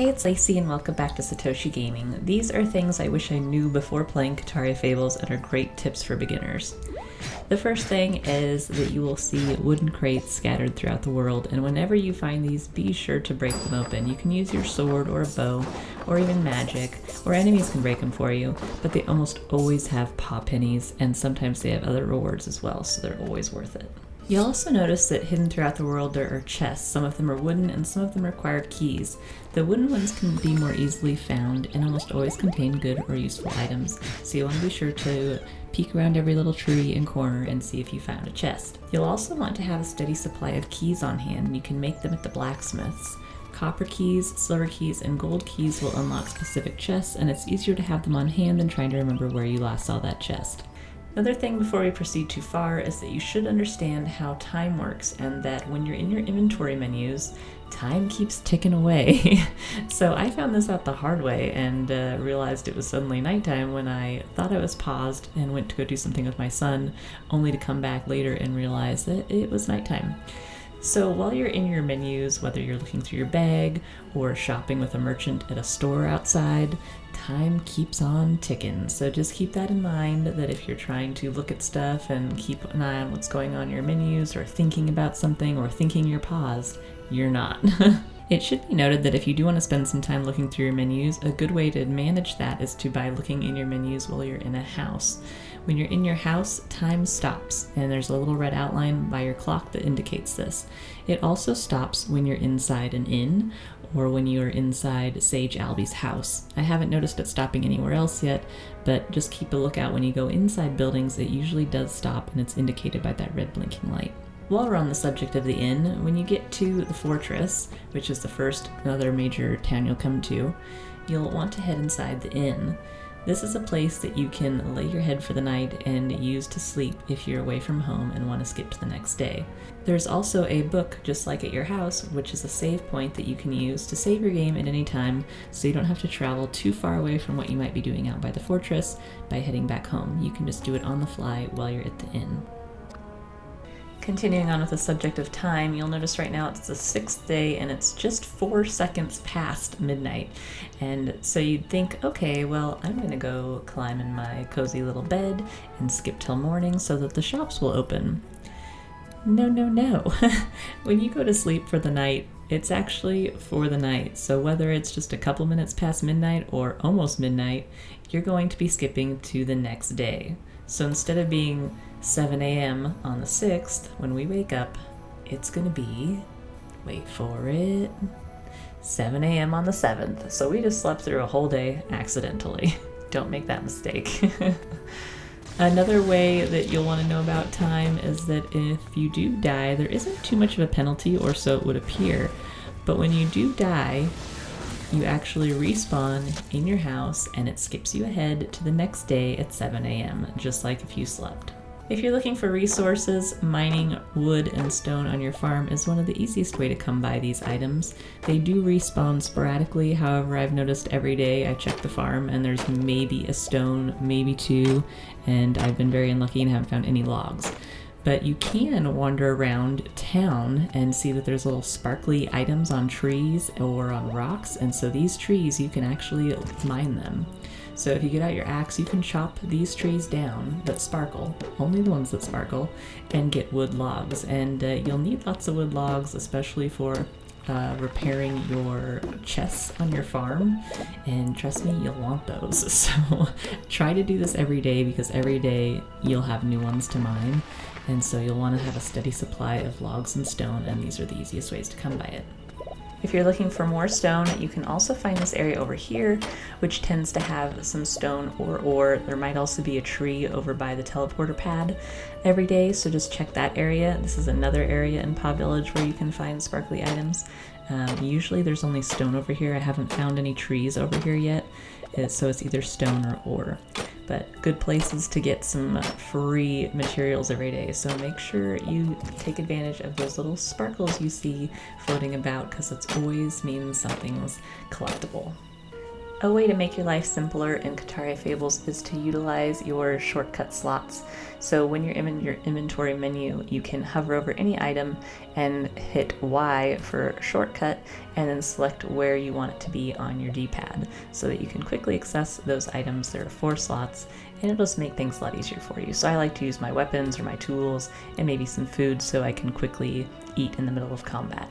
Hey, it's Lacey and welcome back to Satoshi Gaming. These are things I wish I knew before playing Kitaria Fables and are great tips for beginners. The first thing is that you will see wooden crates scattered throughout the world, and whenever you find these, be sure to break them open. You can use your sword or a bow, or even magic, or enemies can break them for you, but they almost always have paw pennies, and sometimes they have other rewards as well, so they're always worth it. You'll also notice that hidden throughout the world there are chests. Some of them are wooden and some of them require keys. The wooden ones can be more easily found and almost always contain good or useful items, so you want to be sure to peek around every little tree and corner and see if you found a chest. You'll also want to have a steady supply of keys on hand, and you can make them at the blacksmiths. Copper keys, silver keys, and gold keys will unlock specific chests, and it's easier to have them on hand than trying to remember where you last saw that chest. Another thing before we proceed too far is that you should understand how time works, and that when you're in your inventory menus, time keeps ticking away. So I found this out the hard way and realized it was suddenly nighttime when I thought I was paused and went to go do something with my son, only to come back later and realize that it was nighttime. So while you're in your menus, whether you're looking through your bag or shopping with a merchant at a store outside, time keeps on ticking. So just keep that in mind, that if you're trying to look at stuff and keep an eye on what's going on in your menus, or thinking about something, or thinking you're paused, you're not. It should be noted that if you do want to spend some time looking through your menus, a good way to manage that is by looking in your menus while you're in a house. When you're in your house, time stops, and there's a little red outline by your clock that indicates this. It also stops when you're inside an inn, or when you're inside Sage Albie's house. I haven't noticed it stopping anywhere else yet, but just keep a lookout when you go inside buildings. It usually does stop, and it's indicated by that red blinking light. While we're on the subject of the inn, when you get to the fortress, which is the first other major town you'll come to, you'll want to head inside the inn. This is a place that you can lay your head for the night and use to sleep if you're away from home and want to skip to the next day. There's also a book, just like at your house, which is a save point that you can use to save your game at any time, so you don't have to travel too far away from what you might be doing out by the fortress by heading back home. You can just do it on the fly while you're at the inn. Continuing on with the subject of time, you'll notice right now it's the 6th day and it's just 4 seconds past midnight. And so you'd think, okay, well, I'm gonna go climb in my cozy little bed and skip till morning so that the shops will open. No. When you go to sleep for the night, it's actually for the night. So whether it's just a couple minutes past midnight or almost midnight, you're going to be skipping to the next day. So instead of being 7 a.m. on the 6th, when we wake up, it's gonna be, wait for it, 7 a.m. on the 7th. So we just slept through a whole day accidentally. Don't make that mistake. Another way that you'll want to know about time is that if you do die, there isn't too much of a penalty, or so it would appear. But when you do die, you actually respawn in your house and it skips you ahead to the next day at 7 a.m., just like if you slept. If you're looking for resources, mining wood and stone on your farm is one of the easiest way to come by these items. They do respawn sporadically, however I've noticed every day I check the farm and there's maybe a stone, maybe two, and I've been very unlucky and haven't found any logs. But you can wander around town and see that there's little sparkly items on trees or on rocks, and so these trees, you can actually mine them. So if you get out your axe, you can chop these trees down that sparkle, only the ones that sparkle, and get wood logs. And you'll need lots of wood logs, especially for repairing your chests on your farm, and trust me, you'll want those. So try to do this every day, because every day you'll have new ones to mine, and so you'll want to have a steady supply of logs and stone, and these are the easiest ways to come by it. If you're looking for more stone, you can also find this area over here, which tends to have some stone or ore. There might also be a tree over by the teleporter pad every day, so just check that area. This is another area in Paw Village where you can find sparkly items. Usually there's only stone over here. I haven't found any trees over here yet, so it's either stone or ore. But good places to get some free materials every day, so make sure you take advantage of those little sparkles you see floating about, because it always means something's collectible. A way to make your life simpler in Kitaria Fables is to utilize your shortcut slots. So when you're in your inventory menu, you can hover over any item and hit Y for shortcut, and then select where you want it to be on your D-pad so that you can quickly access those items. There are 4 slots, and it'll just make things a lot easier for you. So I like to use my weapons or my tools and maybe some food so I can quickly eat in the middle of combat.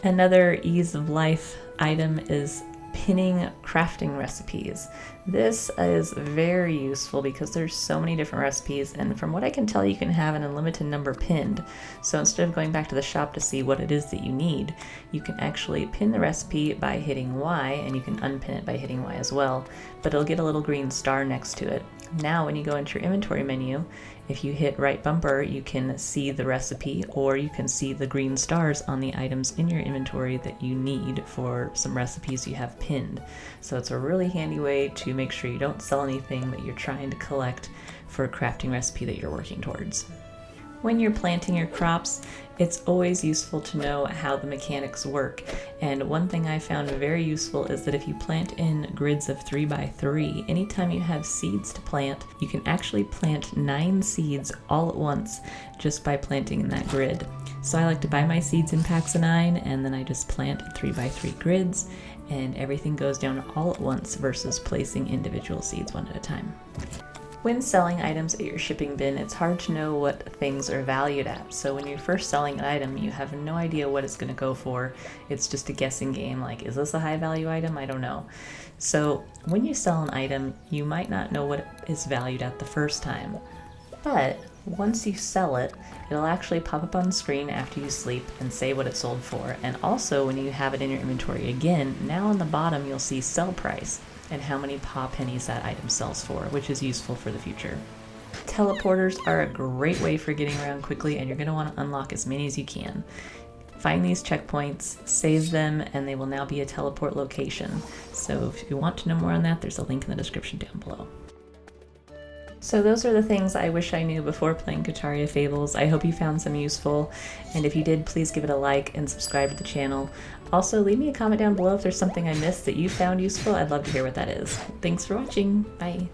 Another ease of life item is pinning crafting recipes. This is very useful because there's so many different recipes, and from what I can tell, you can have an unlimited number pinned. So instead of going back to the shop to see what it is that you need, you can actually pin the recipe by hitting Y, and you can unpin it by hitting Y as well, but it'll get a little green star next to it. Now when you go into your inventory menu, if you hit right bumper, you can see the recipe, or you can see the green stars on the items in your inventory that you need for some recipes you have pinned. So it's a really handy way to make sure you don't sell anything that you're trying to collect for a crafting recipe that you're working towards. When you're planting your crops, it's always useful to know how the mechanics work. And one thing I found very useful is that if you plant in grids of 3 by 3, anytime you have seeds to plant, you can actually plant 9 seeds all at once just by planting in that grid. So I like to buy my seeds in packs of 9, and then I just plant 3 by 3 grids, and everything goes down all at once versus placing individual seeds one at a time. When selling items at your shipping bin, it's hard to know what things are valued at. So when you're first selling an item, you have no idea what it's going to go for. It's just a guessing game, like, is this a high value item? I don't know. So when you sell an item, you might not know what it is valued at the first time. But once you sell it, it'll actually pop up on the screen after you sleep and say what it sold for. And also when you have it in your inventory again, now on the bottom you'll see sell price and how many paw pennies that item sells for, which is useful for the future. Teleporters are a great way for getting around quickly, and you're going to want to unlock as many as you can. Find these checkpoints, save them, and they will now be a teleport location. So if you want to know more on that, there's a link in the description down below. So those are the things I wish I knew before playing Kitaria Fables. I hope you found some useful, and if you did, please give it a like and subscribe to the channel. Also, leave me a comment down below if there's something I missed that you found useful. I'd love to hear what that is. Thanks for watching. Bye.